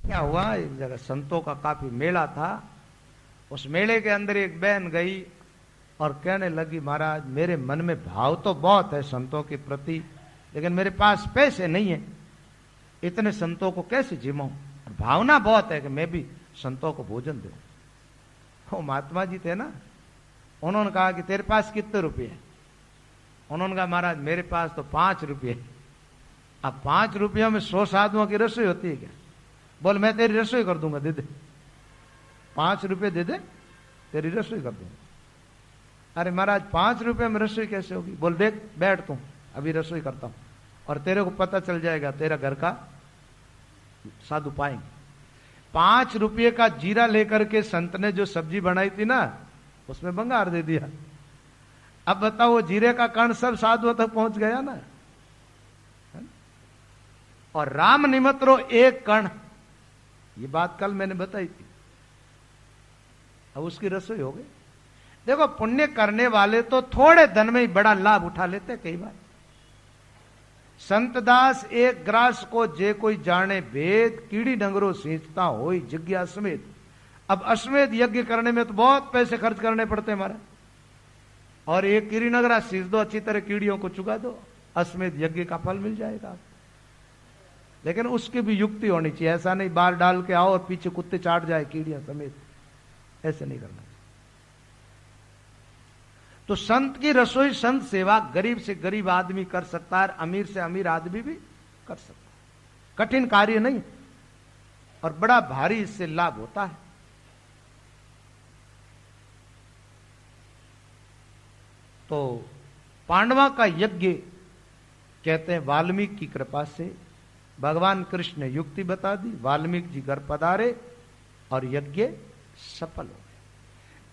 क्या हुआ, एक जगह संतों का काफी मेला था। उस मेले के अंदर एक बहन गई और कहने लगी, महाराज मेरे मन में भाव तो बहुत है संतों के प्रति, लेकिन मेरे पास पैसे नहीं है, इतने संतों को कैसे जिमाऊं। और भावना बहुत है कि मैं भी संतों को भोजन दूं। वो महात्मा जी थे ना, उन्होंने कहा कि तेरे पास कितने रुपए हैं। उन्होंने कहा, महाराज मेरे पास तो 5 रुपये। अब 5 रुपयों में 100 साधुओं की रसोई होती है क्या। बोल मैं तेरी रसोई कर दूंगा, दे दे 5 रुपये दे दे, तेरी रसोई कर दूंगा। अरे महाराज 5 रुपये में रसोई कैसे होगी। बोल देख बैठ तू, अभी रसोई करता हूं और तेरे को पता चल जाएगा तेरा घर का साधु पाएंगे। 5 रुपये का जीरा लेकर के संत ने जो सब्जी बनाई थी ना, उसमें बंगार दे दिया। अब बताओ वो जीरे का कण सब साधुओं तक पहुंच गया ना। और राम निमत्रो एक कण, ये बात कल मैंने बताई थी। अब उसकी रसोई हो गई। देखो पुण्य करने वाले तो थोड़े धन में ही बड़ा लाभ उठा लेते कई बार। संतदास एक ग्रास को जे कोई जाने भेद, कीड़ी डंगरो सींचता होई जिज्ञा समेत। अब अश्वमेध यज्ञ करने में तो बहुत पैसे खर्च करने पड़ते हैं हमारा, और एक कीड़ी नगरा सींच दो, अच्छी तरह कीड़ियों को चुका दो, अश्वमेध यज्ञ का फल मिल जाएगा। लेकिन उसकी भी युक्ति होनी चाहिए, ऐसा नहीं बाल डाल के आओ और पीछे कुत्ते चाट जाए कीड़ियां समेत, ऐसे नहीं करना। तो संत की रसोई, संत सेवा गरीब से गरीब आदमी कर सकता है, अमीर से अमीर आदमी भी कर सकता है। कठिन कार्य नहीं और बड़ा भारी इससे लाभ होता है। तो पांडवा का यज्ञ कहते हैं वाल्मीकि की कृपा से भगवान कृष्ण ने युक्ति बता दी, वाल्मीकि जी घर पधारे और यज्ञ सफल हो गए।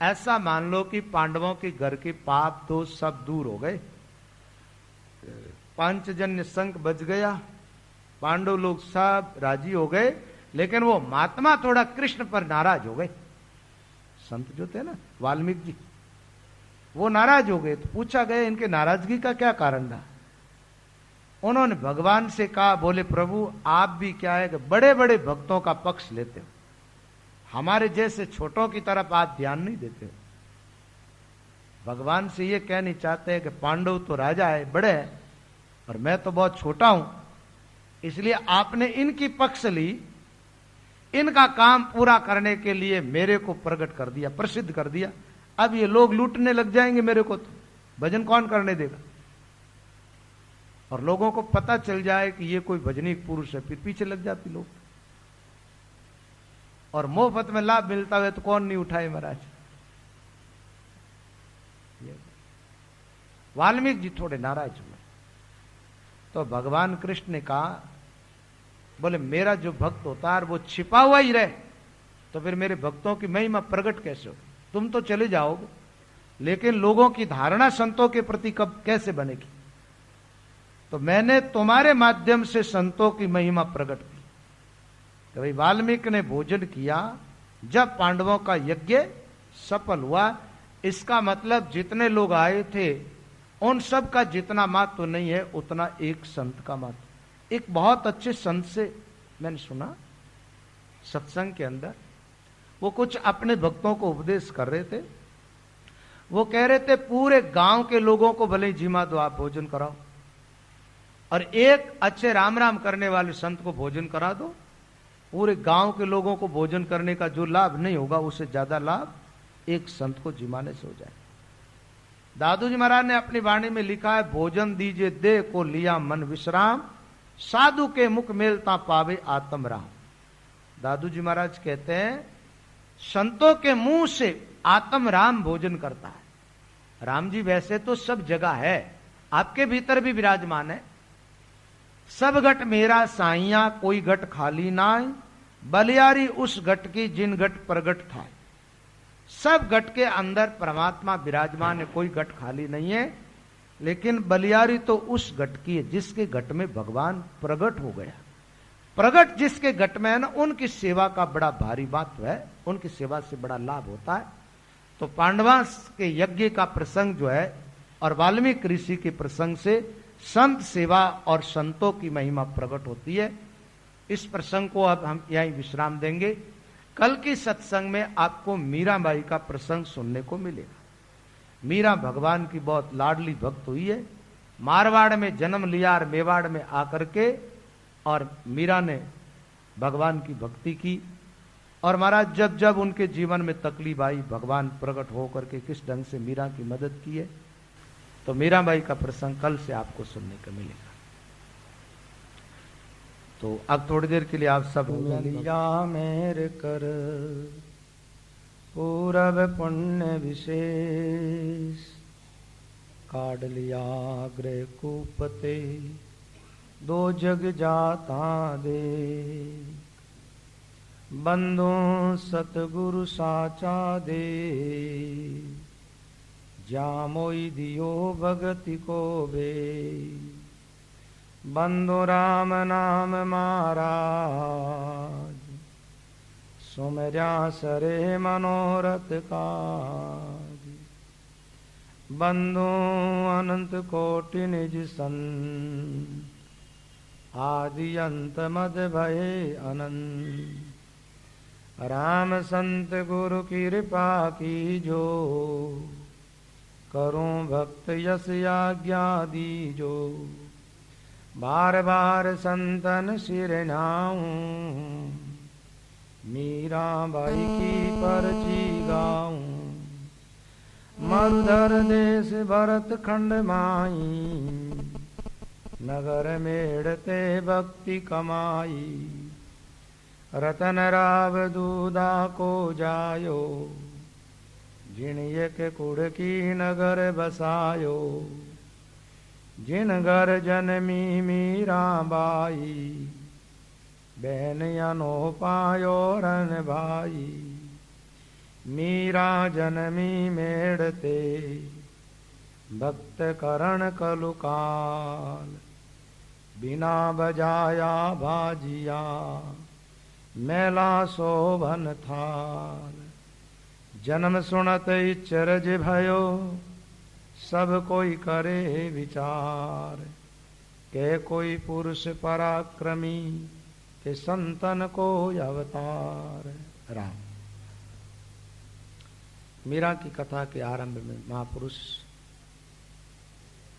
ऐसा मान लो कि पांडवों के घर के पाप दोष सब दूर हो गए, पांचजन्य संक बच गया, पांडव लोग सब राजी हो गए। लेकिन वो महात्मा थोड़ा कृष्ण पर नाराज हो गए। संत जो थे ना वाल्मीकि जी, वो नाराज हो गए। तो पूछा गया इनके नाराजगी का क्या कारण था। उन्होंने भगवान से कहा, बोले प्रभु आप भी क्या है कि बड़े बड़े भक्तों का पक्ष लेते हो, हमारे जैसे छोटों की तरफ आप ध्यान नहीं देते हो। भगवान से ये कह नहीं चाहते कि पांडव तो राजा है, बड़े हैं, और मैं तो बहुत छोटा हूं, इसलिए आपने इनकी पक्ष ली, इनका काम पूरा करने के लिए मेरे को प्रकट कर दिया, प्रसिद्ध कर दिया। अब ये लोग लूटने लग जाएंगे मेरे को, तो भजन कौन करने देगा। और लोगों को पता चल जाए कि ये कोई भजनीक पुरुष है, फिर पीछे लग जाते लोग। और मुफ्त में लाभ मिलता है तो कौन नहीं उठाए महाराज। वाल्मीकि जी थोड़े नाराज हुए। तो भगवान कृष्ण ने कहा, बोले मेरा जो भक्त होता है वो छिपा हुआ ही रहे, तो फिर मेरे भक्तों की महिमा प्रकट कैसे हो। तुम तो चले जाओगे, लेकिन लोगों की धारणा संतों के प्रति कब कैसे बनेगी। तो मैंने तुम्हारे माध्यम से संतों की महिमा प्रकट की। तो भाई वाल्मीकि ने भोजन किया जब पांडवों का यज्ञ सफल हुआ। इसका मतलब जितने लोग आए थे उन सब का जितना महत्व तो नहीं है उतना एक संत का महत्व। एक बहुत अच्छे संत से मैंने सुना सत्संग के अंदर, वो कुछ अपने भक्तों को उपदेश कर रहे थे। वो कह रहे थे पूरे गांव के लोगों को भले जिमा दो, आप भोजन कराओ, और एक अच्छे राम राम करने वाले संत को भोजन करा दो। पूरे गांव के लोगों को भोजन करने का जो लाभ नहीं होगा उससे ज्यादा लाभ एक संत को जिमाने से हो जाए। दादू जी महाराज ने अपनी वाणी में लिखा है, भोजन दीजिए दे को लिया मन विश्राम, साधु के मुख मेलता पावे आत्म राम। दादू जी महाराज कहते हैं संतों के मुंह से आत्म राम भोजन करता है। राम जी वैसे तो सब जगह है, आपके भीतर भी विराजमान है। सब घट मेरा साइया कोई घट खाली नाय, बलियारी उस घट की जिन घट प्रगट था। सब घट के अंदर परमात्मा विराजमान है, कोई घट खाली नहीं है। लेकिन बलियारी तो उस घट की है जिसके घट में भगवान प्रगट हो गया। प्रगट जिसके घट में है ना, उनकी सेवा का बड़ा भारी महत्व है, उनकी सेवा से बड़ा लाभ होता है। तो पांडवा के यज्ञ का प्रसंग जो है और वाल्मीकि ऋषि के प्रसंग से संत सेवा और संतों की महिमा प्रकट होती है। इस प्रसंग को अब हम यहीं विश्राम देंगे। कल के सत्संग में आपको मीराबाई का प्रसंग सुनने को मिलेगा। मीरा भगवान की बहुत लाडली भक्त हुई है। मारवाड़ में जन्म लिया और मेवाड़ में आकर के और मीरा ने भगवान की भक्ति की। और महाराज जब जब उनके जीवन में तकलीफ आई, भगवान प्रकट होकर के किस ढंग से मीरा की मदद की है, तो मीराबाई का प्रसंग कल से आपको सुनने को मिलेगा। तो अब थोड़ी देर के लिए आप सब मिलिया मेर कर पूरब पुण्य विशेष, काढ़ लिया ग्रह कूपते दो जग जाता दे, बंधु सतगुरु साचा दे, जा मोई दियो भगति को बे, बंधु राम नाम महाराज, सुमर्या सरे मनोरथ काज, बंधु अनंत कोटि निज सन, आदि अंत मद भये अनंत, राम संत गुरु कृपा की जो, करूं भक्त यश आज्ञा दीजो, बार बार संतन सिर नाऊं, मीराबाई की परची गाऊं, मरुधर देश भरत खंड माई, नगर मेड़ते भक्ति कमाई, रतन राव दूधा को जायो, जिन एक कुड़ की नगर बसायो, जिन घर जनमी मीराबाई, बहन अनो पायो रन भाई, मीरा जनमी मेड़ते भक्त करण कलुकाल, बिना बजाया भाजिया मेला शोभन थाल, जन्म सुनत इचरज भयो, सब कोई करे विचार, के कोई पुरुष पराक्रमी, के संतन को अवतार। राम। मीरा की कथा के आरंभ में महापुरुष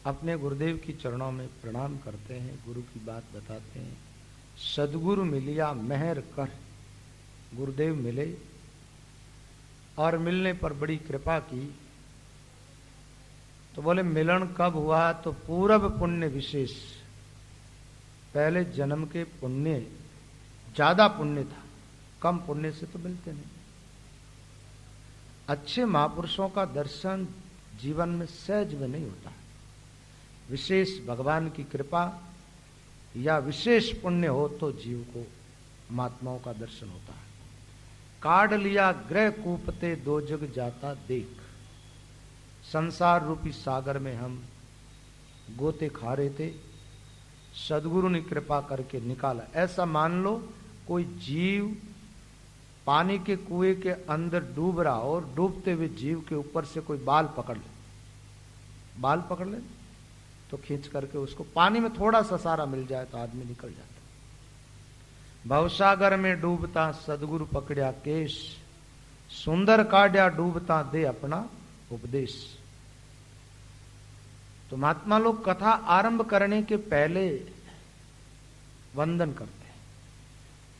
अपने गुरुदेव की चरणों में प्रणाम करते हैं, गुरु की बात बताते हैं। सदगुरु मिलिया मेहर कर, गुरुदेव मिले और मिलने पर बड़ी कृपा की। तो बोले मिलन कब हुआ, तो पूरब पुण्य विशेष, पहले जन्म के पुण्य ज्यादा पुण्य था, कम पुण्य से तो मिलते नहीं। अच्छे महापुरुषों का दर्शन जीवन में सहज में नहीं होता, विशेष भगवान की कृपा या विशेष पुण्य हो तो जीव को महात्माओं का दर्शन होता है। काढ़ लिया ग्रह कूपते दो जग जाता देख, संसार रूपी सागर में हम गोते खा रहे थे, सदगुरु ने कृपा करके निकाला। ऐसा मान लो कोई जीव पानी के कुएं के अंदर डूब रहा और डूबते हुए जीव के ऊपर से कोई बाल पकड़ ले तो खींच करके उसको पानी में थोड़ा सा सारा मिल जाए तो आदमी निकल जाता। भवसागर में डूबता सदगुरु पकड़िया केश, सुंदर काढ़िया डूबता दे अपना उपदेश। तो महात्मा लोग कथा आरंभ करने के पहले वंदन करते हैं।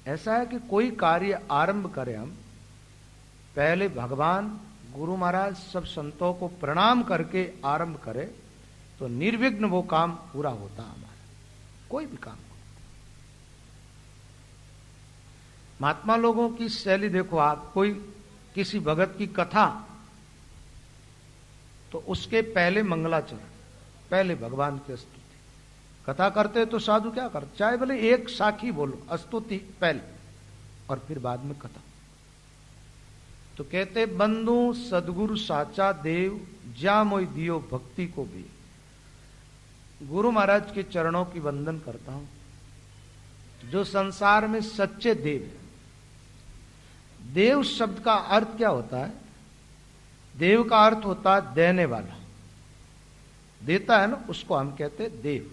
ऐसा है कि कोई कार्य आरंभ करें हम, पहले भगवान गुरु महाराज सब संतों को प्रणाम करके आरंभ करें तो निर्विघ्न वो काम पूरा होता हमारा, कोई भी काम। महात्मा लोगों की शैली देखो आप, कोई किसी भगत की कथा तो उसके पहले मंगलाचरण, पहले भगवान की स्तुति। कथा करते तो साधु क्या करते, चाहे भले एक साखी बोलो, स्तुति पहले और फिर बाद में कथा। तो कहते बंधु सदगुरु साचा देव, ज्या मोई दियो भक्ति को भी। गुरु महाराज के चरणों की वंदन करता हूं जो संसार में सच्चे देव है। देव शब्द का अर्थ क्या होता है? देव का अर्थ होता है देने वाला, देता है ना, उसको हम कहते हैं देव।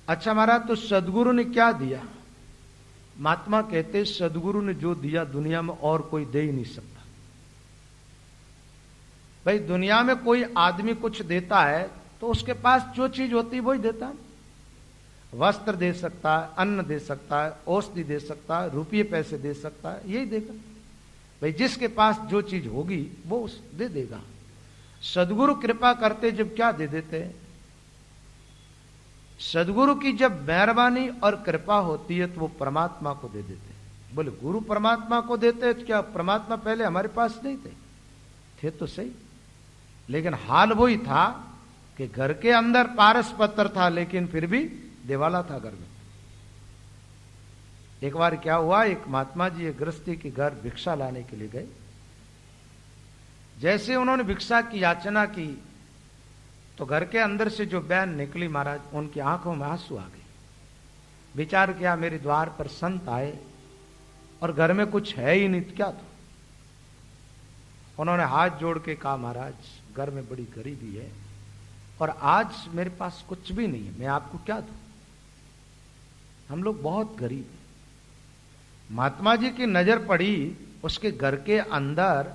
अच्छा महाराज, तो सदगुरु ने क्या दिया? महात्मा कहते सदगुरु ने जो दिया दुनिया में और कोई दे ही नहीं सकता। भाई दुनिया में कोई आदमी कुछ देता है तो उसके पास जो चीज होती है वही देता है। वस्त्र दे सकता है, अन्न दे सकता है, औषधि दे सकता है, रुपये पैसे दे सकता है, यही देगा। भाई जिसके पास जो चीज होगी वो दे देगा। सदगुरु कृपा करते जब क्या दे देते हैं? सदगुरु की जब मेहरबानी और कृपा होती है तो वो परमात्मा को दे देते हैं। बोले गुरु परमात्मा को देते हैं तो क्या परमात्मा पहले हमारे पास नहीं थे? थे तो सही, लेकिन हाल वही था कि घर के अंदर पारस पत्थर था लेकिन फिर भी देवाला था घर में। एक बार क्या हुआ, एक महात्मा जी एक गृहस्थी के घर भिक्षा लाने के लिए गए। जैसे उन्होंने भिक्षा की याचना की तो घर के अंदर से जो बहन निकली महाराज, उनकी आंखों में आंसू आ गए। विचार किया मेरे द्वार पर संत आए और घर में कुछ है ही नहीं, क्या तो? उन्होंने हाथ जोड़ के कहा महाराज घर में बड़ी गरीबी है और आज मेरे पास कुछ भी नहीं है, मैं आपको क्या दूं? हम लोग बहुत गरीब हैं। महात्मा जी की नजर पड़ी, उसके घर के अंदर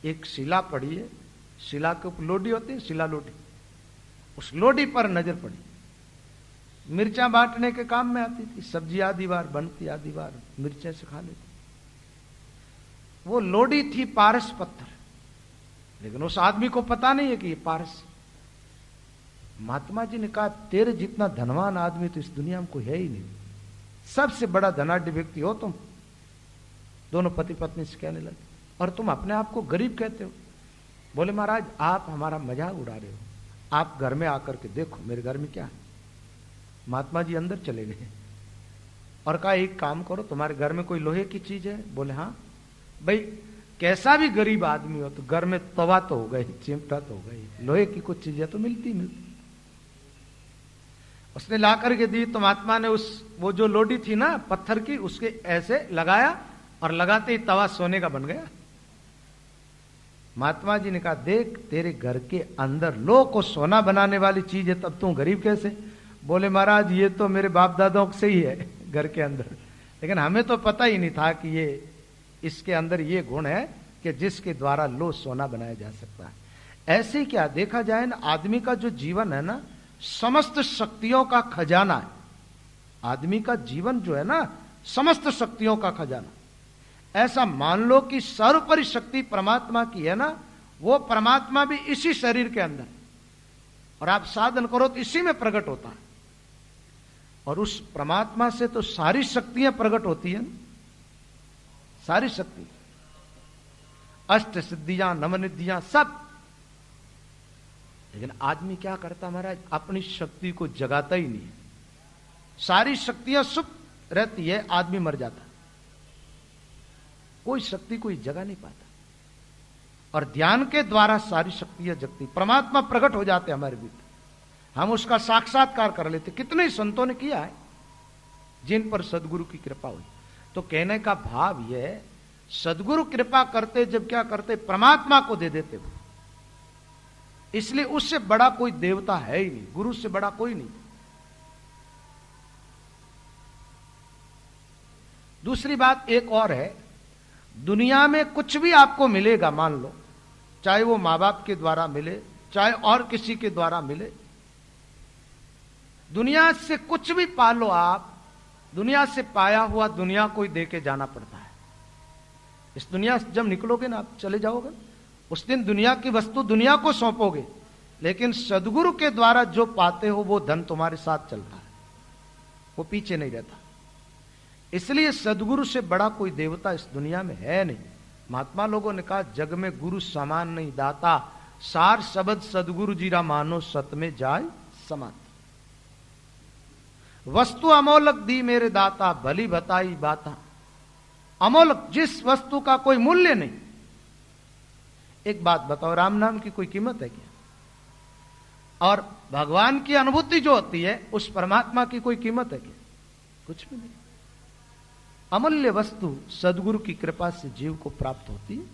एक शिला पड़ी है। शिला के ऊपर लोडी होती है, शिला लोडी, उस लोडी पर नजर पड़ी। मिर्चा बांटने के काम में आती थी, सब्जी आधी बार बनती, आधी बार मिर्चें से खा लेती। वो लोडी थी पारस पत्थर, लेकिन उस आदमी को पता नहीं है कि ये पारस। महात्मा जी ने कहा तेरे जितना धनवान आदमी तो इस दुनिया में कोई है ही नहीं, सबसे बड़ा धनाढ्य व्यक्ति हो तुम। दोनों पति पत्नी से कहने लगे, और तुम अपने आप को गरीब कहते हो। बोले महाराज आप हमारा मजाक उड़ा रहे हो, आप घर में आकर के देखो मेरे घर में क्या है। महात्मा जी अंदर चले गए और कहा एक काम करो, तुम्हारे घर में कोई लोहे की चीज है? बोले हाँ। भाई कैसा भी गरीब आदमी हो तो घर में तवा तो हो गई, चिमटा तो हो गई, लोहे की कुछ चीजें तो मिलती। उसने ला करके दी तो महात्मा ने वो जो लोडी थी ना पत्थर की, उसके ऐसे लगाया और लगाते ही तवा सोने का बन गया। महात्मा जी ने कहा देख तेरे घर के अंदर लोह को सोना बनाने वाली चीज है, तब तू गरीब कैसे? बोले महाराज ये तो मेरे बाप दादाओं से ही है घर के अंदर, लेकिन हमें तो पता ही नहीं था कि ये इसके अंदर ये गुण है कि जिसके द्वारा लोह सोना बनाया जा सकता है। ऐसे क्या देखा जाए ना, आदमी का जो जीवन है ना समस्त शक्तियों का खजाना है। आदमी का जीवन जो है ना समस्त शक्तियों का खजाना। ऐसा मान लो कि सर्वोपरि शक्ति परमात्मा की है ना, वो परमात्मा भी इसी शरीर के अंदर, और आप साधन करो तो इसी में प्रकट होता है। और उस परमात्मा से तो सारी शक्तियां प्रकट होती हैं, सारी शक्ति, अष्ट सिद्धियां नवनिधियां सब। लेकिन आदमी क्या करता महाराज, अपनी शक्ति को जगाता ही नहीं है। सारी शक्तियां सुप्त रहती है, आदमी मर जाता, कोई शक्ति कोई जगा नहीं पाता। और ध्यान के द्वारा सारी शक्तियां जगती, परमात्मा प्रकट हो जाते हमारे भीतर, हम उसका साक्षात्कार कर लेते। कितने संतों ने किया है जिन पर सदगुरु की कृपा हुई। तो कहने का भाव यह, सदगुरु कृपा करते जब क्या करते, परमात्मा को दे देते वो। इसलिए उससे बड़ा कोई देवता है ही नहीं, गुरु से बड़ा कोई नहीं। दूसरी बात एक और है, दुनिया में कुछ भी आपको मिलेगा, मान लो चाहे वो मां बाप के द्वारा मिले, चाहे और किसी के द्वारा मिले, दुनिया से कुछ भी पालो आप, दुनिया से पाया हुआ दुनिया को ही दे के जाना पड़ता है। इस दुनिया से जब निकलोगे ना, आप चले जाओगे, उस दिन दुनिया की वस्तु दुनिया को सौंपोगे, लेकिन सदगुरु के द्वारा जो पाते हो वो धन तुम्हारे साथ चलता है, वो पीछे नहीं रहता। इसलिए सदगुरु से बड़ा कोई देवता इस दुनिया में है नहीं। महात्मा लोगों ने कहा जग में गुरु समान नहीं दाता, सार शब्द सदगुरु जीरा मानो सत में जाय समान। वस्तु अमोलक दी मेरे दाता, भली बताई बाता। अमोलक, जिस वस्तु का कोई मूल्य नहीं। एक बात बताओ, राम नाम की कोई कीमत है क्या? और भगवान की अनुभूति जो होती है उस परमात्मा की कोई कीमत है क्या? कुछ भी नहीं। अमूल्य वस्तु सदगुरु की कृपा से जीव को प्राप्त होती है।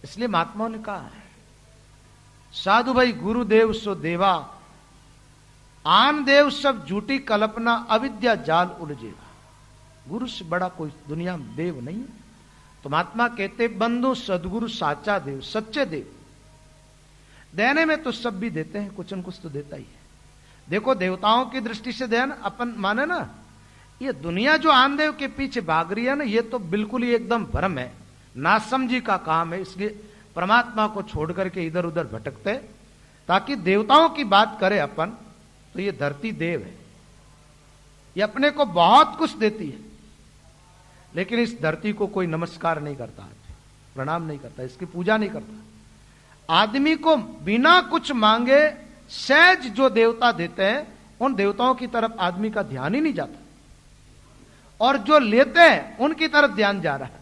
इसलिए महात्माओं ने कहा है, साधु भाई गुरुदेव सो देवा, आन देव सब झूठी कल्पना, अविद्या जाल उलझेगा। गुरु से बड़ा कोई दुनिया में देव नहीं है। तो महात्मा कहते बंधु सदगुरु साचा देव, सच्चे देव। देने में तो सब भी देते हैं, कुछ न कुछ तो देता ही है। देखो देवताओं की दृष्टि से ध्यान अपन माने ना, ये दुनिया जो आन देव के पीछे भाग रही है ना, ये तो बिल्कुल ही एकदम भ्रम है, नासमझी का काम है। इसलिए परमात्मा को छोड़ करके इधर उधर भटकते, ताकि देवताओं की बात करें अपन तो ये धरती देव है, ये अपने को बहुत कुछ देती है, लेकिन इस धरती को कोई नमस्कार नहीं करता, प्रणाम नहीं करता, इसकी पूजा नहीं करता। आदमी को बिना कुछ मांगे सहज जो देवता देते हैं, उन देवताओं की तरफ आदमी का ध्यान ही नहीं जाता, और जो लेते हैं उनकी तरफ ध्यान जा रहा है।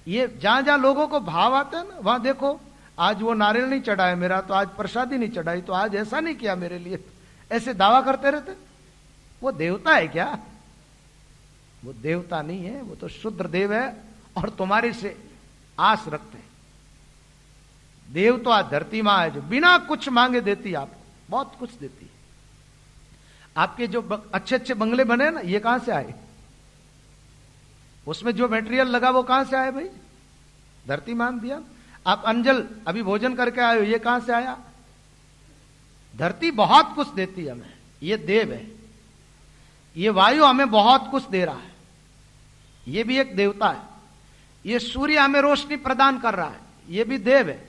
ये जहां जहां लोगों को भाव आते हैं ना, वहां देखो आज वो नारियल नहीं चढ़ाया मेरा, तो आज प्रसादी नहीं चढ़ाई, तो आज ऐसा नहीं किया मेरे लिए, ऐसे दावा करते रहते। वो देवता है क्या? वो देवता नहीं है, वो तो शुद्र देव है, और तुम्हारे से आस रखते हैं। देव तो आज धरती मां है जो बिना कुछ मांगे देती है, आपको बहुत कुछ देती है। आपके जो अच्छे अच्छे बंगले बने ना, ये कहां से आए? उसमें जो मटेरियल लगा वो कहां से आया भाई? धरती मान दिया। आप अंजल अभी भोजन करके आए हो, ये कहां से आया? धरती बहुत कुछ देती है हमें, ये देव है। ये वायु हमें बहुत कुछ दे रहा है, ये भी एक देवता है। ये सूर्य हमें रोशनी प्रदान कर रहा है, ये भी देव है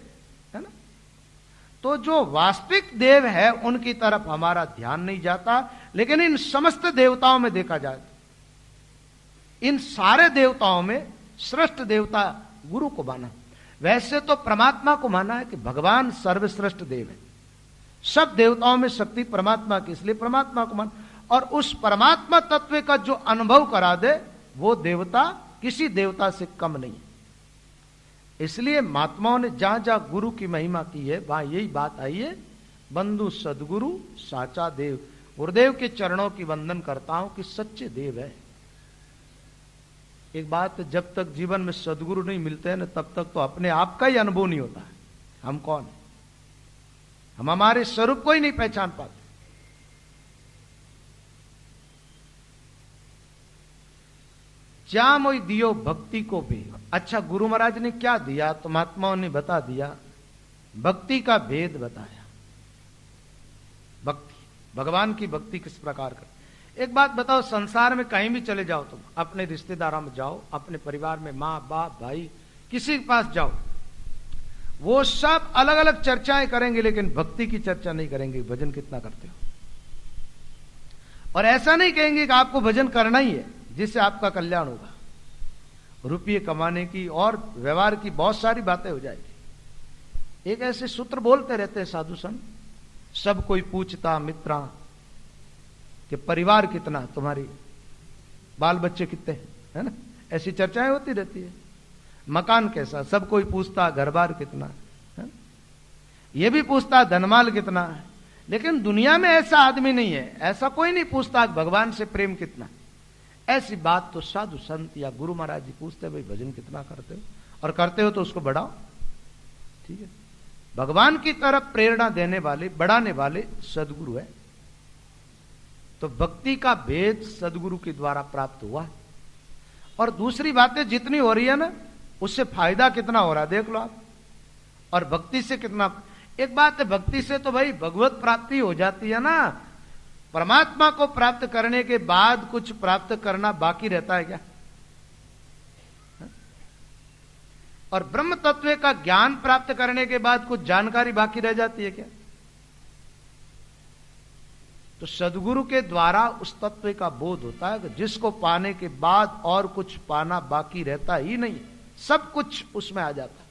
ना? तो जो वास्तविक देव है उनकी तरफ हमारा ध्यान नहीं जाता, लेकिन इन समस्त देवताओं में देखा जाए, इन सारे देवताओं में श्रेष्ठ देवता गुरु को माना। वैसे तो परमात्मा को माना है कि भगवान सर्वश्रेष्ठ देव है, सब देवताओं में शक्ति परमात्मा की, इसलिए परमात्मा को मान। और उस परमात्मा तत्व का जो अनुभव करा दे, वो देवता किसी देवता से कम नहीं है। इसलिए महात्माओं ने जहां जहां गुरु की महिमा की है, वहां यही बात आई है, बंधु सदगुरु साचा देव। गुरुदेव के चरणों की वंदन करता हूं कि सच्चे देव है। एक बात, जब तक जीवन में सदगुरु नहीं मिलते हैं ना, तब तक तो अपने आप का ही अनुभव नहीं होता है। हम कौन है? हम हमारे स्वरूप को ही नहीं पहचान पाते। जा मोई दियो भक्ति को भी। अच्छा, गुरु महाराज ने क्या दिया? तो महात्माओं ने बता दिया, भक्ति का भेद बताया। भक्ति, भगवान की भक्ति किस प्रकार कर। एक बात बताओ, संसार में कहीं भी चले जाओ, तुम अपने रिश्तेदारों में जाओ, अपने परिवार में माँ बाप भाई किसी के पास जाओ, वो सब अलग अलग चर्चाएं करेंगे, लेकिन भक्ति की चर्चा नहीं करेंगे। भजन कितना करते हो? और ऐसा नहीं कहेंगे कि आपको भजन करना ही है जिससे आपका कल्याण होगा। रुपये कमाने की और व्यवहार की बहुत सारी बातें हो जाएगी। एक ऐसे सूत्र बोलते रहते हैं साधु संत, सब कोई पूछता मित्रा कि परिवार कितना, तुम्हारी बाल बच्चे कितने, है ना? ऐसी चर्चाएं होती रहती है। मकान कैसा, सब कोई पूछता घर बार कितना है? ये भी पूछता धनमाल कितना है। लेकिन दुनिया में ऐसा आदमी नहीं है, ऐसा कोई नहीं पूछता भगवान से प्रेम कितना। ऐसी बात तो साधु संत या गुरु महाराज जी पूछते, भाई भजन कितना करते हो, और करते हो तो उसको बढ़ाओ। ठीक है, भगवान की तरफ प्रेरणा देने वाले, बढ़ाने वाले सदगुरु है। तो भक्ति का भेद सदगुरु के द्वारा प्राप्त हुआ। और दूसरी बातें जितनी हो रही है ना, उससे फायदा कितना हो रहा है देख लो आप। और भक्ति से कितना, एक बात है, भक्ति से तो भाई भगवत प्राप्ति हो जाती है ना। परमात्मा को प्राप्त करने के बाद कुछ प्राप्त करना बाकी रहता है क्या? और ब्रह्म तत्व का ज्ञान प्राप्त करने के बाद कुछ जानकारी बाकी रह जाती है क्या? तो सदगुरु के द्वारा उस तत्व का बोध होता है कि जिसको पाने के बाद और कुछ पाना बाकी रहता ही नहीं, सब कुछ उसमें आ जाता है।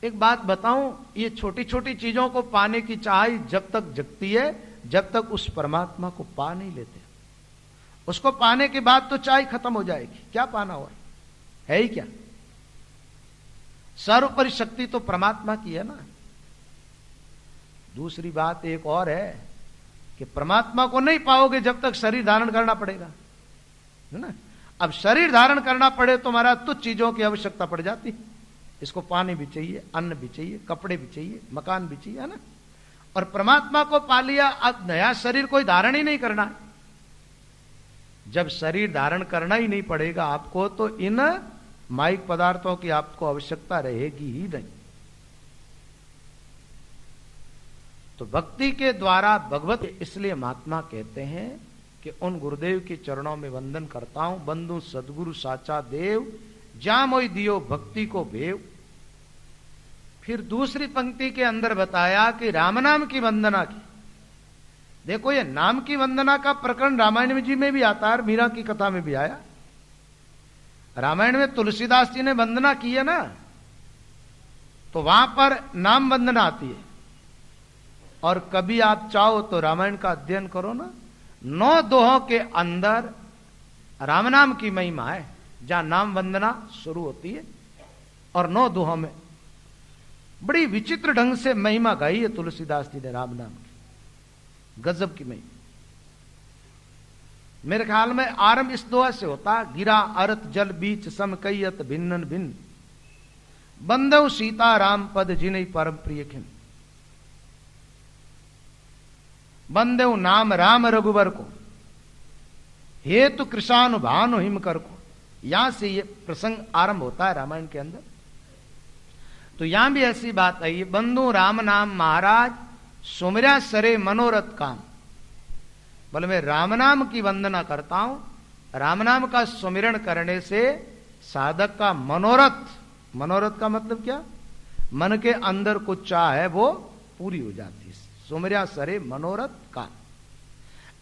एक बात बताऊं, ये छोटी छोटी चीजों को पाने की चाह जब तक जगती है, जब तक उस परमात्मा को पा नहीं लेते। उसको पाने के बाद तो चाह खत्म हो जाएगी। क्या पाना हुआ है ही क्या? सर्वोपरि शक्ति तो परमात्मा की है ना। दूसरी बात एक और है कि परमात्मा को नहीं पाओगे जब तक शरीर धारण करना पड़ेगा, है ना। अब शरीर धारण करना पड़े तो हमारा तुच्छ चीजों की आवश्यकता पड़ जाती है। इसको पानी भी चाहिए, अन्न भी चाहिए, कपड़े भी चाहिए, मकान भी चाहिए, है ना। और परमात्मा को पा लिया, अब नया शरीर कोई धारण ही नहीं करना है। जब शरीर धारण करना ही नहीं पड़ेगा आपको, तो इन माइक पदार्थों की आपको आवश्यकता रहेगी ही नहीं। तो भक्ति के द्वारा भगवत, इसलिए महात्मा कहते हैं कि उन गुरुदेव के चरणों में वंदन करता हूं। बंधु सदगुरु साचा देव, जा मोई दियो भक्ति को भेव। फिर दूसरी पंक्ति के अंदर बताया कि राम नाम की वंदना की। देखो, ये नाम की वंदना का प्रकरण रामायण जी में भी आता है, मीरा की कथा में भी आया। रामायण में तुलसीदास जी ने वंदना की है ना, तो वहां पर नाम वंदना आती है। और कभी आप चाहो तो रामायण का अध्ययन करो ना, 9 दोहों के अंदर राम नाम की महिमा है, जहां नाम वंदना शुरू होती है। और 9 दोहों में बड़ी विचित्र ढंग से महिमा गाई है तुलसीदास जी ने राम नाम की, गजब की महिमा। मेरे ख्याल में आरंभ इस दोहा से होता, गिरा अरत जल बीच सम कईयत भिन्न भिन्न, बंदव सीता राम पद जिन्हीं परम प्रिय खिन। बंदेव नाम राम रघुवर को, हेतु कृषानु भानु हिम कर को। यहां से ये प्रसंग आरंभ होता है रामायण के अंदर। तो यहां भी ऐसी बात आई, बंधु राम नाम महाराज सुमिरा सरे मनोरथ काम। बोले मैं राम नाम की वंदना करता हूं, राम नाम का सुमिरण करने से साधक का मनोरथ, मनोरथ का मतलब क्या, मन के अंदर कुछ चाह है वो पूरी हो जाती है। सुमिरा सरे मनोरथ का।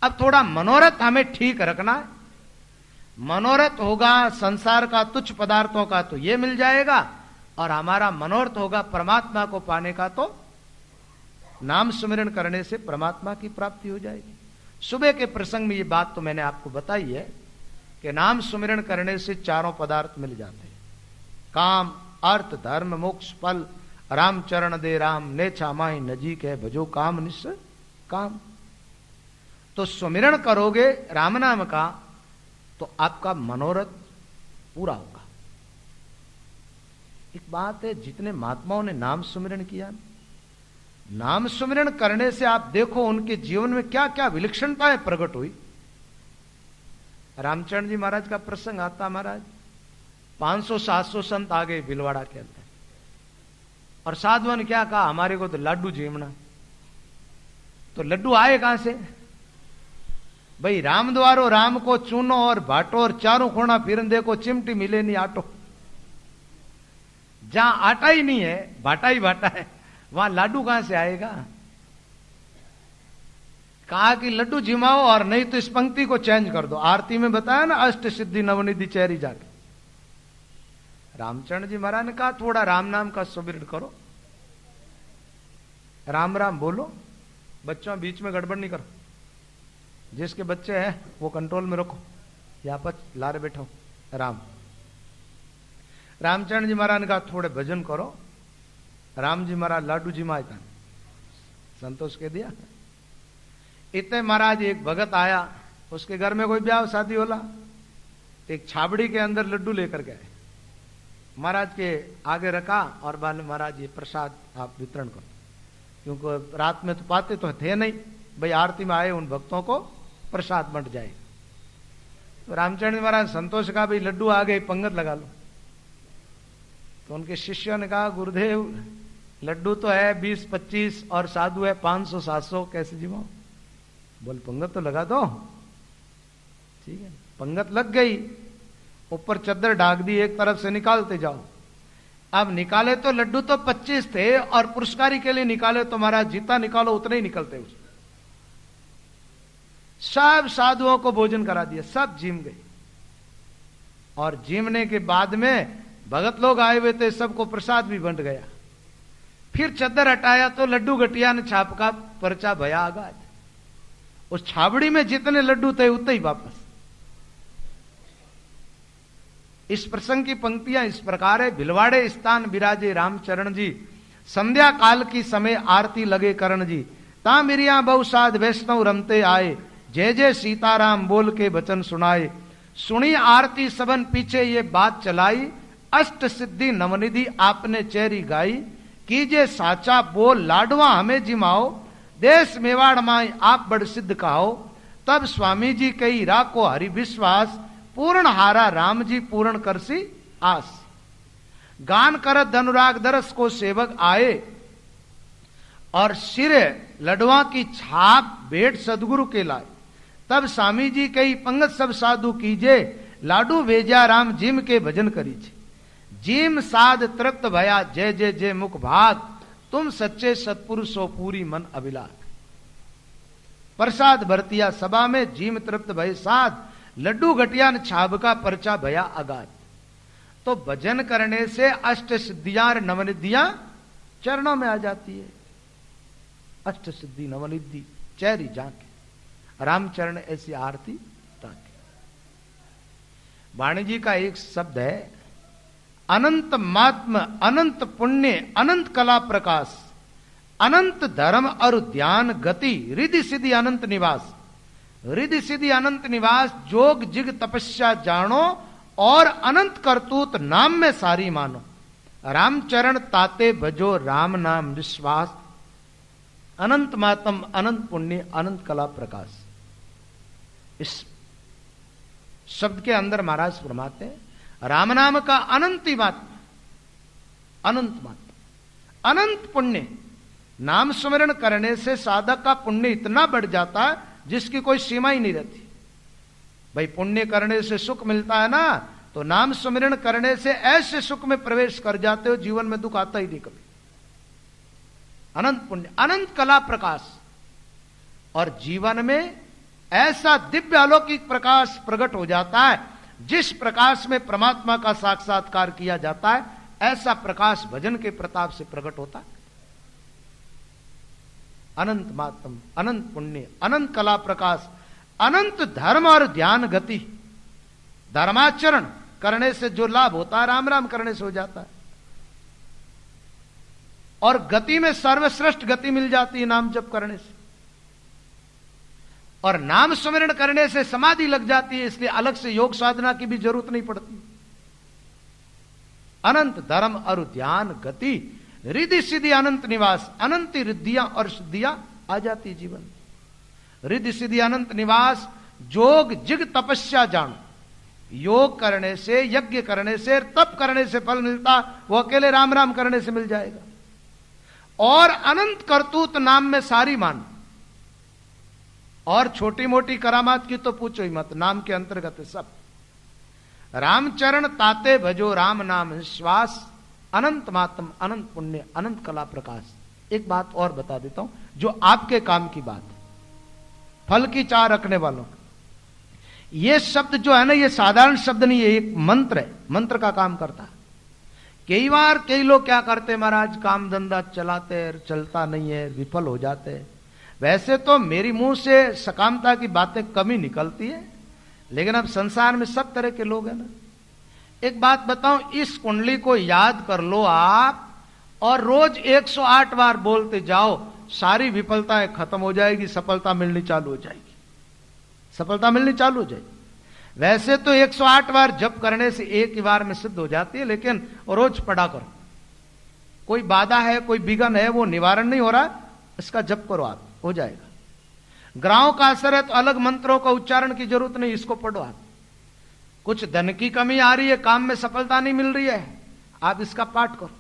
अब थोड़ा मनोरथ हमें ठीक रखना है। मनोरथ होगा संसार का तुच्छ पदार्थों का, तो ये मिल जाएगा, और हमारा मनोरथ होगा परमात्मा को पाने का, तो नाम सुमिरन करने से परमात्मा की प्राप्ति हो जाएगी। सुबह के प्रसंग में ये बात तो मैंने आपको बताई है कि नाम सुमिरन करने से चारों पदार्थ मिल जाते हैं, काम अर्थ धर्म मोक्ष फल। राम चरण दे राम ने छामाई नजीक है, भजो काम निस काम। तो सुमिरन करोगे राम नाम का, तो आपका मनोरथ पूरा होगा। एक बात है, जितने महात्माओं ने नाम सुमिरन किया, नाम सुमिरन करने से आप देखो उनके जीवन में क्या क्या विलक्षणताएं प्रकट हुई। रामचरण जी महाराज का प्रसंग आता, महाराज 500-700 संत आ गए भिलवाड़ा के अंदर, और साधुओं ने क्या कहा, हमारे को तो लड्डू जीवना। तो लड्डू आए कहां से भाई, राम द्वारो राम को चूनो और बाटो, और चारों कोना फिरन देखो चिमटी मिले नहीं आटो। जहां आटा ही नहीं है, बाटा ही बाटा है, वहां लाडू कहां से आएगा। कहा कि लड्डू जिमाओ, और नहीं तो इस पंक्ति को चेंज कर दो। आरती में बताया ना, अष्ट सिद्धि नवनिधि चेरी जाके। रामचरण जी महाराज ने कहा थोड़ा राम नाम का सुमिरन करो, राम राम बोलो, बच्चों बीच में गड़बड़ नहीं करो। जिसके बच्चे हैं वो कंट्रोल में रखो, यहां पर लारे बैठो राम। रामचरण जी महाराज ने कहा थोड़े भजन करो। राम जी महाराज लाडू जी माए था, संतोष कह दिया। इतने महाराज एक भगत आया, उसके घर में कोई ब्याह शादी होला, एक छाबड़ी के अंदर लड्डू लेकर गए, महाराज के आगे रखा, और बोले महाराज ये प्रसाद आप वितरण करो, क्योंकि रात में तो पाते तो थे नहीं, भाई आरती में आए उन भक्तों को प्रसाद बंट जाए। तो रामचरण महाराज संतोष का भाई लड्डू आ गए, पंगत लगा लो। तो उनके शिष्यों ने कहा गुरुदेव लड्डू तो है 20-25 और साधु है 500-700, कैसे जीवाओ। बोल पंगत तो लगा दो। ठीक है, पंगत लग गई, ऊपर चद्दर ढाक दी, एक तरफ से निकालते जाओ। अब निकाले तो लड्डू तो 25 थे, और पुरस्कारी के लिए निकाले तो महाराज जितना निकालो उतने ही निकलते उसमें। सब साधुओं को भोजन करा दिया, सब जिम गए। और जिमने के बाद में भगत लोग आए हुए थे, सबको प्रसाद भी बंट गया। फिर चद्दर हटाया तो लड्डू गटिया ने छाप का पर्चा भया आगाज। उस छाबड़ी में जितने लड्डू थे उतने ही वापस। इस प्रसंग की पंक्तियां इस प्रकार है, भिलवाड़े स्थान विराजे रामचरण जी, संध्या काल की समय आरती लगे करण जी, ता मिरिया बहु साध वैष्णव रमते आए, जय जय सीताराम बोल के वचन सुनाए। सुनी आरती सबन पीछे ये बात चलाई, अष्ट सिद्धि नवनिधि आपने चेरी गाई, कीजे साचा बोल लाडवा हमें जिमाओ, देश मेवाड़ माई आप बड़ सिद्ध कहो, तब स्वामी जी कही राखो हरि विश्वास, पूर्ण हारा राम जी पूर्ण करसी आस। गान करत धनुराग दरस को सेवक आए, और सिरे लडवा की छाप भेंट सदगुरु के लाए। तब स्वामी जी कही पंगत सब साधु कीजे, लाडू भेजा राम जिम के भजन करीजे। जिम साध तृप्त भया जय जय जय मुख भाग, तुम सच्चे सतपुरुष हो पूरी मन अभिलाष। प्रसाद भरतिया सभा में जीम तृप्त भय साध, लड्डू घटिया छाब का परचा भया अगाध। तो भजन करने से अष्ट सिद्धियां नवनिधियां चरणों में आ जाती है। अष्ट सिद्धि नवनिधि चेहरी जाके, रामचरण ऐसी आरती ताके। वाणी जी का एक शब्द है, अनंत मात्म अनंत पुण्य अनंत कला प्रकाश, अनंत धर्म और ध्यान गति, रिधि सिद्धि अनंत निवास। रिधि सिद्धि अनंत निवास, जोग जिग तपस्या जानो, और अनंत करतूत नाम में सारी मानो। रामचरण ताते भजो राम नाम विश्वास, अनंत मातम अनंत पुण्य अनंत कला प्रकाश। इस शब्द के अंदर महाराज फरमाते हैं राम नाम का अनंत ही मात्मा, अनंत मात्मा, अनंत पुण्य। नाम स्मरण करने से साधक का पुण्य इतना बढ़ जाता है जिसकी कोई सीमा ही नहीं रहती। भाई पुण्य करने से सुख मिलता है ना, तो नाम स्मरण करने से ऐसे सुख में प्रवेश कर जाते हो जीवन में दुख आता ही नहीं कभी। अनंत पुण्य अनंत कला प्रकाश, और जीवन में ऐसा दिव्य अलौकिक प्रकाश प्रकट हो जाता है जिस प्रकाश में परमात्मा का साक्षात्कार किया जाता है, ऐसा प्रकाश भजन के प्रताप से प्रकट होता है। अनंत मातम अनंत पुण्य अनंत कला प्रकाश, अनंत धर्म और ध्यान गति। धर्माचरण करने से जो लाभ होता है राम राम करने से हो जाता है, और गति में सर्वश्रेष्ठ गति मिल जाती है नाम जप करने से। और नाम स्मरण करने से समाधि लग जाती है, इसलिए अलग से योग साधना की भी जरूरत नहीं पड़ती। अनंत धर्म और ध्यान गति, रिद्धि सिद्धि अनंत निवास, अनंत रिद्धियां और सिद्धियां आ जाती जीवन में। रिद्धि सिद्धि अनंत निवास, जोग जिग तपस्या जानो। योग करने से, यज्ञ करने से, तप करने से फल मिलता, वो अकेले राम राम करने से मिल जाएगा। और अनंत करतूत नाम में सारी मान, और छोटी मोटी करामात की तो पूछो ही मत, नाम के अंतर्गत है सब। रामचरण ताते भजो राम नाम विश्वास, अनंत मातम अनंत पुण्य अनंत कला प्रकाश। एक बात और बता देता हूं जो आपके काम की बात है, फल की चाह रखने वालों। ये शब्द जो है ना, ये साधारण शब्द नहीं है, एक मंत्र है, मंत्र का काम करता है। कई बार कई लोग क्या करते हैं महाराज, काम धंधा चलाते चलता नहीं है, विफल हो जाते हैं। वैसे तो मेरी मुंह से सकामता की बातें कम ही निकलती है, लेकिन अब संसार में सब तरह के लोग हैं ना। एक बात बताऊं, इस कुंडली को याद कर लो आप, और रोज 108 बार बोलते जाओ, सारी विफलताएं खत्म हो जाएगी, सफलता मिलनी चालू हो जाएगी, सफलता मिलनी चालू हो जाएगी। वैसे तो 108 बार जप करने से एक ही बार में सिद्ध हो जाती है, लेकिन रोज पढ़ा करो। कोई बाधा है, कोई विघ्न है, वो निवारण नहीं हो रहा, इसका जप करो आप, हो जाएगा। ग्राहों का असर है तो अलग मंत्रों का उच्चारण की जरूरत नहीं, इसको पढ़ो आप। कुछ धन की कमी आ रही है, काम में सफलता नहीं मिल रही है, आप इसका पाठ करो।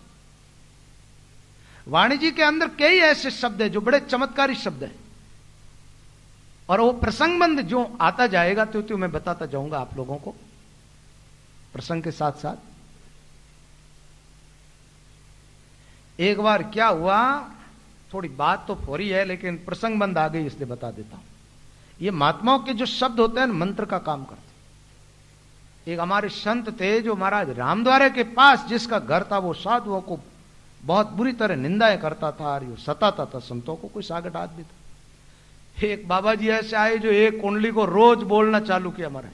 वाणी जी के अंदर कई ऐसे शब्द है जो बड़े चमत्कारी शब्द है, और वो प्रसंगबंध जो आता जाएगा तो मैं बताता जाऊंगा आप लोगों को प्रसंग के साथ साथ। एक बार क्या हुआ, थोड़ी बात तो फोरी है लेकिन प्रसंगबंध आ गई इसलिए बता देता हूं। ये महात्माओं के जो शब्द होते हैं मंत्र का काम करते। एक हमारे संत थे जो महाराज रामद्वारे के पास जिसका घर था, वो साधुओं को बहुत बुरी तरह निंदाएं करता था और सताता था संतों को, कोई सागट आदमी था। एक बाबा जी ऐसे आए जो एक कुंडली को रोज बोलना चालू किया हमारे,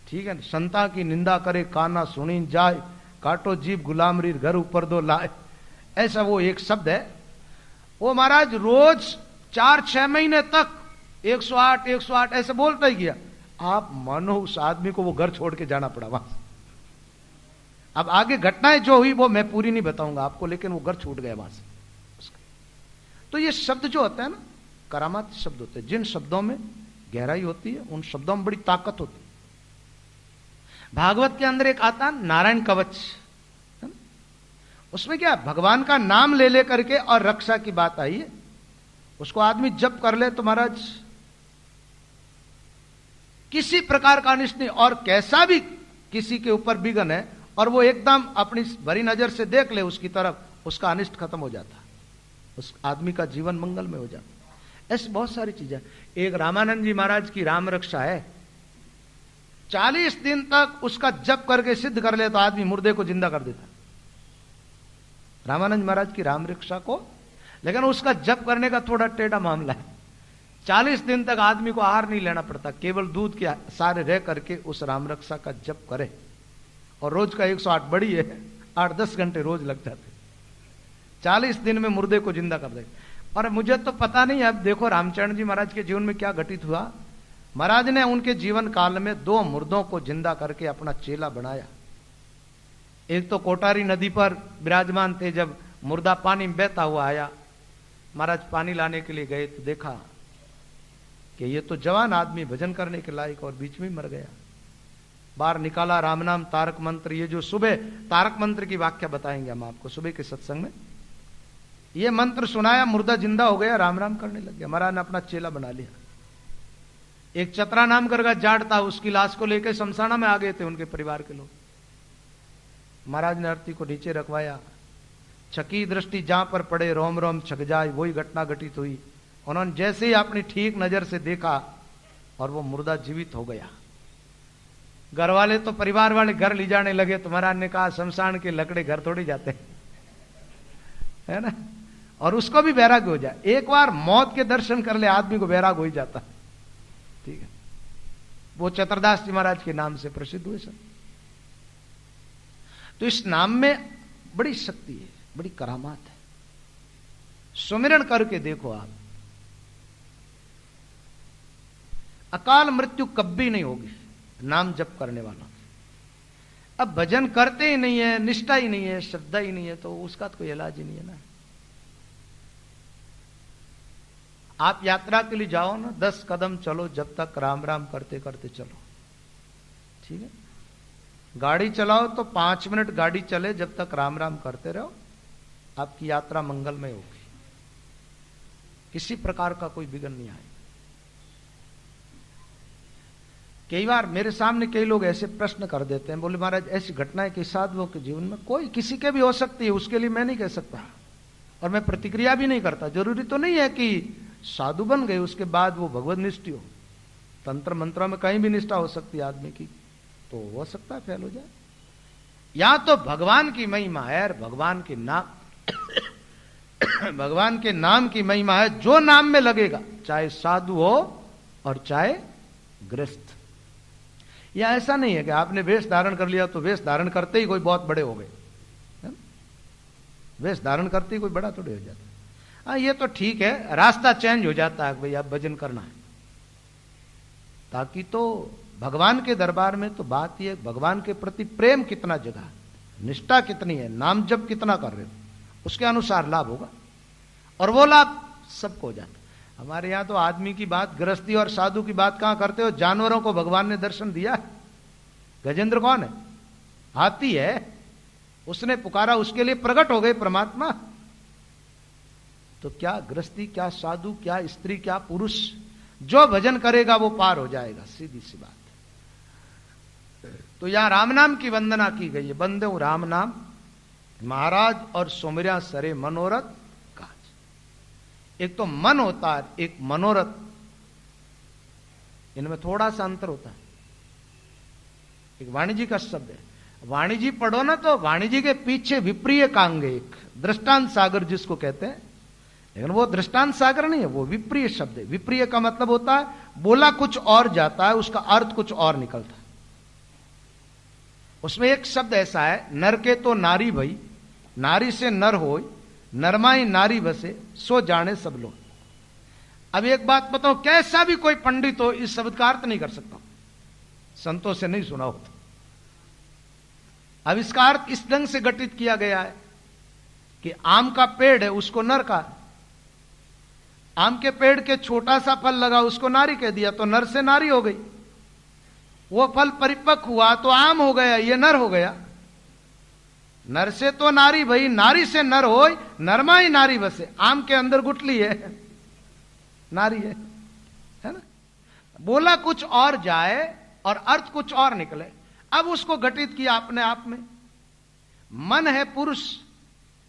ठीक है, संता की निंदा करे काना सुनी जाए, काटो जीव गुलाम रीर घर ऊपर दो लाए, ऐसा वो एक शब्द है। वो महाराज रोज 4-6 महीने तक 108 108 ऐसे बोलता ही गया। आप मानो उस आदमी को वो घर छोड़ के जाना पड़ा वहां। अब आगे घटनाएं जो हुई वो मैं पूरी नहीं बताऊंगा आपको, लेकिन वो घर छूट गया वहां से। तो ये शब्द जो होता है ना, करामात शब्द होते हैं, जिन शब्दों में गहराई होती है उन शब्दों में बड़ी ताकत होती है। भागवत के अंदर एक आता है नारायण कवच, है ना? उसमें क्या भगवान का नाम ले ले करके और रक्षा की बात आई है। उसको आदमी जप कर ले तो महाराज किसी प्रकार का अनिष्ट नहीं, और कैसा भी किसी के ऊपर विघ्न है और वो एकदम अपनी भरी नजर से देख ले उसकी तरफ, उसका अनिष्ट खत्म हो जाता, उस आदमी का जीवन मंगल में हो जाता। ऐसी बहुत सारी चीजें। एक रामानंद जी महाराज की राम रक्षा है, 40 दिन तक उसका जप करके सिद्ध कर ले तो आदमी मुर्दे को जिंदा कर देता, रामानंद महाराज की राम रक्षा को। लेकिन उसका जप करने का थोड़ा टेढ़ा मामला है। 40 दिन तक आदमी को आहार नहीं लेना पड़ता, केवल दूध के सारे रह करके उस राम रक्षा का जप करे, और रोज का 108 बड़ी है, 8-10 घंटे रोज लग जाते, 40 दिन में मुर्दे को जिंदा कर दे। और मुझे तो पता नहीं, अब देखो रामचरण जी महाराज के जीवन में क्या घटित हुआ। महाराज ने उनके जीवन काल में 2 मुर्दों को जिंदा करके अपना चेला बनाया। एक तो कोटारी नदी पर विराजमान थे, जब मुर्दा पानी में बहता हुआ आया, महाराज पानी लाने के लिए गए तो देखा कि ये तो जवान आदमी भजन करने के लायक, और बीच में मर गया। बाहर निकाला, राम नाम तारक मंत्र, ये जो सुबह तारक मंत्र की व्याख्या बताएंगे हम आपको सुबह के सत्संग में, ये मंत्र सुनाया, मुर्दा जिंदा हो गया, राम राम करने लग गया। महाराज ने अपना चेला बना लिया। एक चतरा नाम करके जाट था, उसकी लाश को लेकर शमशाना में आ गए थे उनके परिवार के लोग। महाराज ने अर्थी को नीचे रखवाया, छकी दृष्टि जहां पर पड़े रोम रोम छक जाए, वही घटना घटित हुई। उन्होंने जैसे ही अपनी ठीक नजर से देखा और वो मुर्दा जीवित हो गया। घर वाले तो परिवार वाले घर ले जाने लगे, तो महाराज ने कहा शमशान के लकड़े घर थोड़ी जाते है ना, और उसको भी वैराग्य हो जाए। एक बार मौत के दर्शन कर ले आदमी को वैराग्य हो ही जाता है, ठीक है। वो चतुरदास जी महाराज के नाम से प्रसिद्ध हुए सब। तो इस नाम में बड़ी शक्ति है, बड़ी करामात है। सुमिरन करके देखो आप, अकाल मृत्यु कभी नहीं होगी नाम जप करने वालों। अब भजन करते ही नहीं है, निष्ठा ही नहीं है, श्रद्धा ही नहीं है, तो उसका तो कोई इलाज ही नहीं है ना। आप यात्रा के लिए जाओ ना, 10 कदम चलो, जब तक राम राम करते करते चलो, ठीक है। गाड़ी चलाओ तो 5 मिनट गाड़ी चले, जब तक राम राम करते रहो, आपकी यात्रा मंगलमय होगी, किसी प्रकार का कोई विघ्न नहीं आएगा। कई बार मेरे सामने कई लोग ऐसे प्रश्न कर देते हैं, बोले महाराज ऐसी घटनाएं कि साधुओं के जीवन में कोई किसी के भी हो सकती है, उसके लिए मैं नहीं कह सकता, और मैं प्रतिक्रिया भी नहीं करता। जरूरी तो नहीं है कि साधु बन गए उसके बाद वो भगवत निष्ठ हो। तंत्र मंत्रों में कहीं भी निष्ठा हो सकती है आदमी की, तो हो सकता है फेल हो जाए। या तो भगवान की महिमा है, और भगवान के नाम भगवान के नाम की महिमा है। जो नाम में लगेगा, चाहे साधु हो और चाहे गृहस्थ। या ऐसा नहीं है कि आपने वेश धारण कर लिया तो वेश धारण करते ही कोई बहुत बड़े हो गए, वेश धारण करते ही कोई बड़ा थोड़ी हो जाता। हाँ, ये तो ठीक है, रास्ता चेंज हो जाता है, भाई अब भजन करना है, ताकि तो भगवान के दरबार में तो बात यह भगवान के प्रति प्रेम कितना जगह, निष्ठा कितनी है, नाम जप कितना कर रहे हो, उसके अनुसार लाभ होगा, और वो लाभ सबको हो जाता। हमारे यहां तो आदमी की बात, गृहस्थी और साधु की बात कहां करते हो। जानवरों को भगवान ने दर्शन दिया। गजेंद्र कौन है? हाथी है, उसने पुकारा, उसके लिए प्रकट हो गए परमात्मा। तो क्या गृहस्थी, क्या साधु, क्या स्त्री, क्या पुरुष, जो भजन करेगा वो पार हो जाएगा, सीधी सी बात। तो यहां राम नाम की वंदना की गई है। बंदे हूं राम नाम महाराज और सुमिरया सरे मनोरथ काज। एक तो मन होता है, एक मनोरथ, इनमें थोड़ा सा अंतर होता है। एक वाणिज्य का शब्द है, वाणिज्य पढ़ो ना तो वाणिज्य के पीछे विप्रिय कांग, एक दृष्टांत सागर जिसको कहते हैं, लेकिन वो दृष्टांत सागर नहीं है, वो विप्रिय शब्द है। विप्रिय का मतलब होता है बोला कुछ और जाता है, उसका अर्थ कुछ और निकलता है। उसमें एक शब्द ऐसा है, नर के तो नारी भई, नारी से नर होय, नरमाई नारी बसे, सो जाने सब लोग। अब एक बात बताओ, कैसा भी कोई पंडित हो इस शब्द का अर्थ नहीं कर सकता, संतों से नहीं सुना हो। अब इसका अर्थ इस ढंग से गठित किया गया है कि आम का पेड़ है, उसको नर का, आम के पेड़ के छोटा सा फल लगा, उसको नारी कह दिया तो नर से नारी हो गई। वो फल परिपक्व हुआ तो आम हो गया, ये नर हो गया। नर से तो नारी भई, नारी से नर हो, नरमा ही नारी बसे। आम के अंदर गुठली है, नारी है ना। बोला कुछ और जाए और अर्थ कुछ और निकले। अब उसको घटित किया अपने आप में। मन है पुरुष,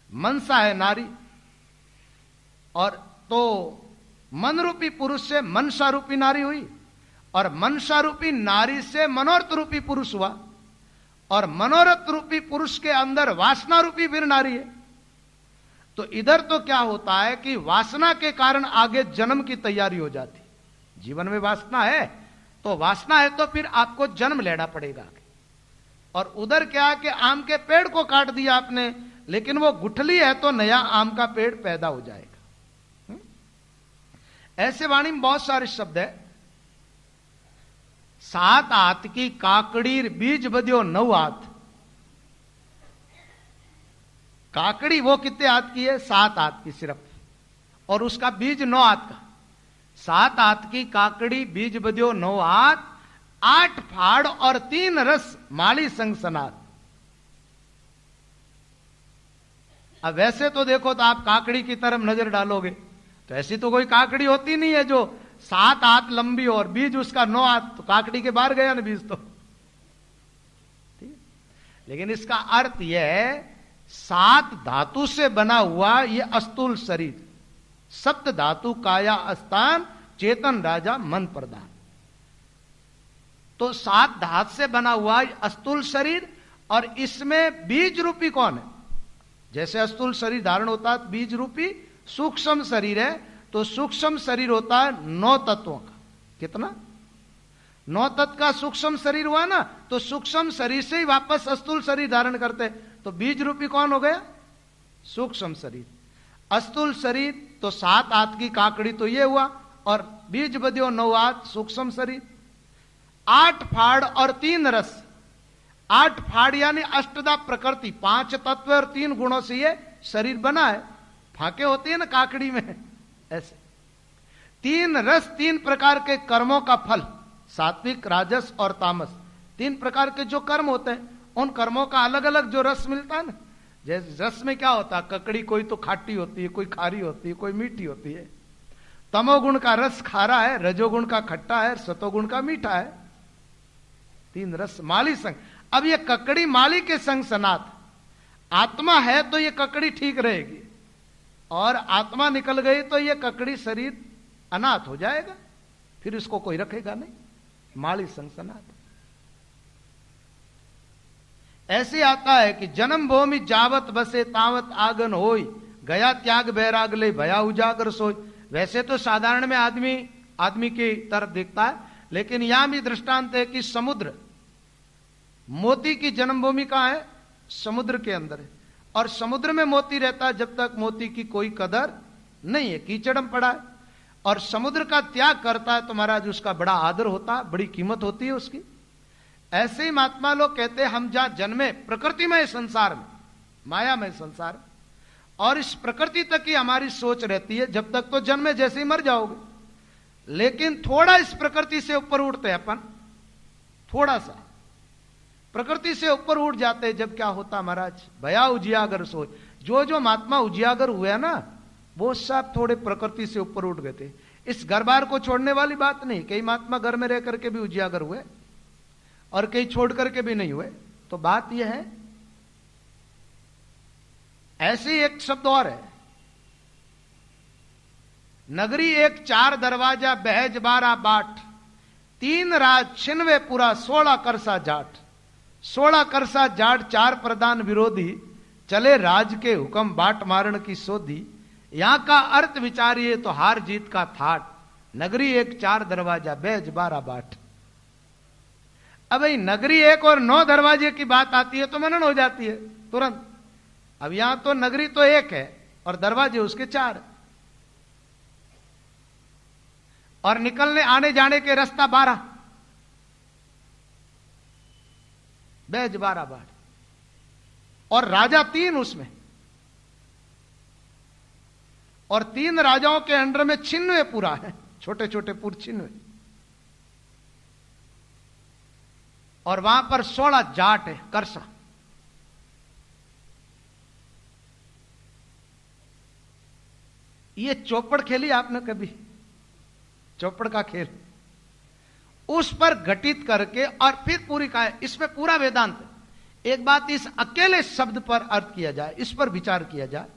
मनसा है नारी, और तो मन रूपी पुरुष से मनसा रूपी नारी हुई, और मनसा रूपी नारी से मनोरथ रूपी पुरुष हुआ, और मनोरथ रूपी पुरुष के अंदर वासना रूपी फिर नारी है। तो इधर तो क्या होता है कि वासना के कारण आगे जन्म की तैयारी हो जाती। जीवन में वासना है तो वासना है तो फिर आपको जन्म लेना पड़ेगा। और उधर क्या है कि आम के पेड़ को काट दिया आपने, लेकिन वो गुठली है तो नया आम का पेड़ पैदा हो जाएगा। ऐसे वाणी में बहुत सारे शब्द है। 7 हाथ की काकड़ी बीज बदियो 9 हाथ। काकड़ी वो कितने हाथ की है? 7 हाथ की सिर्फ, और उसका बीज 9 हाथ का। 7 हाथ की काकड़ी बीज बदियो 9 हाथ, 8 फाड़ और 3 रस माली संग सनात। अब वैसे तो देखो तो आप काकड़ी की तरफ नजर डालोगे तो ऐसी तो कोई काकड़ी होती नहीं है जो 7 हाथ लंबी और बीज उसका 9 हाथ, तो काकड़ी के बाहर गया ना बीज तो। ठीक, लेकिन इसका अर्थ यह है 7 धातु से बना हुआ यह अस्तूल शरीर, सप्त धातु काया अस्तान चेतन राजा मन प्रदान। तो 7 धातु से बना हुआ अस्तूल शरीर, और इसमें बीज रूपी कौन है? जैसे अस्तूल शरीर धारण होता है बीज रूपी सूक्ष्म शरीर है, तो सूक्ष्म शरीर होता है 9 तत्वों का। कितना? 9 तत्व का सूक्ष्म शरीर हुआ ना, तो सूक्ष्म शरीर से ही वापस अस्तूल शरीर धारण करते, तो बीज रूपी कौन हो गया? सूक्ष्म शरीर। अस्तूल शरीर तो 7 हाथ की काकड़ी तो ये हुआ, और बीज बदियो 9 हाथ सूक्ष्म शरीर। 8 फाड़ और 3 रस। 8 फाड़ यानी अष्टदा प्रकृति, 5 तत्व और 3 गुणों से ये शरीर बना है। फाके होती है ना काकड़ी में, ऐसे 3 रस, 3 प्रकार के कर्मों का फल, सात्विक राजस और तामस। 3 प्रकार के जो कर्म होते हैं उन कर्मों का अलग अलग जो रस मिलता है ना। जैसे रस में क्या होता है, ककड़ी कोई तो खाटी होती है, कोई खारी होती है, कोई मीठी होती है। तमोगुण का रस खारा है, रजोगुण का खट्टा है, सतोगुण का मीठा है। 3 रस माली संग। अब ये ककड़ी माली के संग सनात। आत्मा है तो ये ककड़ी ठीक रहेगी, और आत्मा निकल गई तो ये ककड़ी शरीर अनाथ हो जाएगा, फिर इसको कोई रखेगा नहीं। माली संग सनात। ऐसे आता है कि जन्म भूमि जावत बसे तावत आगन होई, गया त्याग बैराग ले भया उजागर सोई। वैसे तो साधारण में आदमी की तरफ देखता है, लेकिन यहां भी दृष्टांत है कि समुद्र, मोती की जन्मभूमि कहां है? समुद्र के अंदर है, और समुद्र में मोती रहता है जब तक मोती की कोई कदर नहीं है, कीचड़ में पड़ा है। और समुद्र का त्याग करता है तो महाराज उसका बड़ा आदर होता है, बड़ी कीमत होती है उसकी। ऐसे ही महात्मा लोग कहते हैं हम जहां जन्मे प्रकृतिमय संसार में, मायामय संसार, और इस प्रकृति तक ही हमारी सोच रहती है। जब तक तो जन्मे जैसे ही मर जाओगे, लेकिन थोड़ा इस प्रकृति से ऊपर उठते हैं अपन, थोड़ा सा प्रकृति से ऊपर उठ जाते हैं। जब क्या होता महाराज? भया उजियागर सोच। जो महात्मा उजियागर हुए ना, वो सब थोड़े प्रकृति से ऊपर उठ गए थे। इस घर बार को छोड़ने वाली बात नहीं। कई महात्मा घर में रह करके भी उजियागर हुए, और कई छोड़ करके भी नहीं हुए। तो बात यह है, ऐसे ही एक शब्द और है, नगरी एक 4 दरवाजा बहज 12 बाट, 3 राज छिनवे पुरा 16 करसा जाट। 16 करसा जाट 4 प्रधान विरोधी, चले राज के हुक्म बाट मारण की सोधी। यहां का अर्थ विचारिए तो हार जीत का थाट, नगरी एक 4 दरवाजा बहज 12 बाट। अब भाई नगरी एक और 9 दरवाजे की बात आती है तो मनन हो जाती है तुरंत। अब यहां तो नगरी तो एक है और दरवाजे उसके 4, और निकलने आने जाने के रास्ता 12, बहज 12 बाट, और राजा 3 उसमें। और 3 राजाओं के अंडर में छिन्नवे पुरा है, छोटे छोटे पुर छिन्नवे, और वहां पर 16 जाट है, करसा। ये चौपड़ खेली आपने कभी? चौपड़ का खेल, उस पर घटित करके और फिर पूरी का, इसमें पूरा वेदांत। एक बात, इस अकेले शब्द पर अर्थ किया जाए, इस पर विचार किया जाए,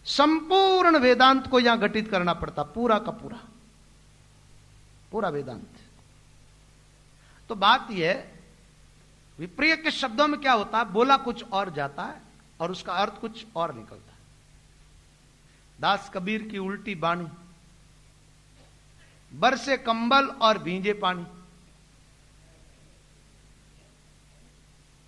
संपूर्ण वेदांत को यहां घटित करना पड़ता, पूरा का पूरा, पूरा वेदांत। तो बात यह, विप्रिय के शब्दों में क्या होता है, बोला कुछ और जाता है और उसका अर्थ कुछ और निकलता है। दास कबीर की उल्टी बाणी, बरसे कंबल और भींजे पानी।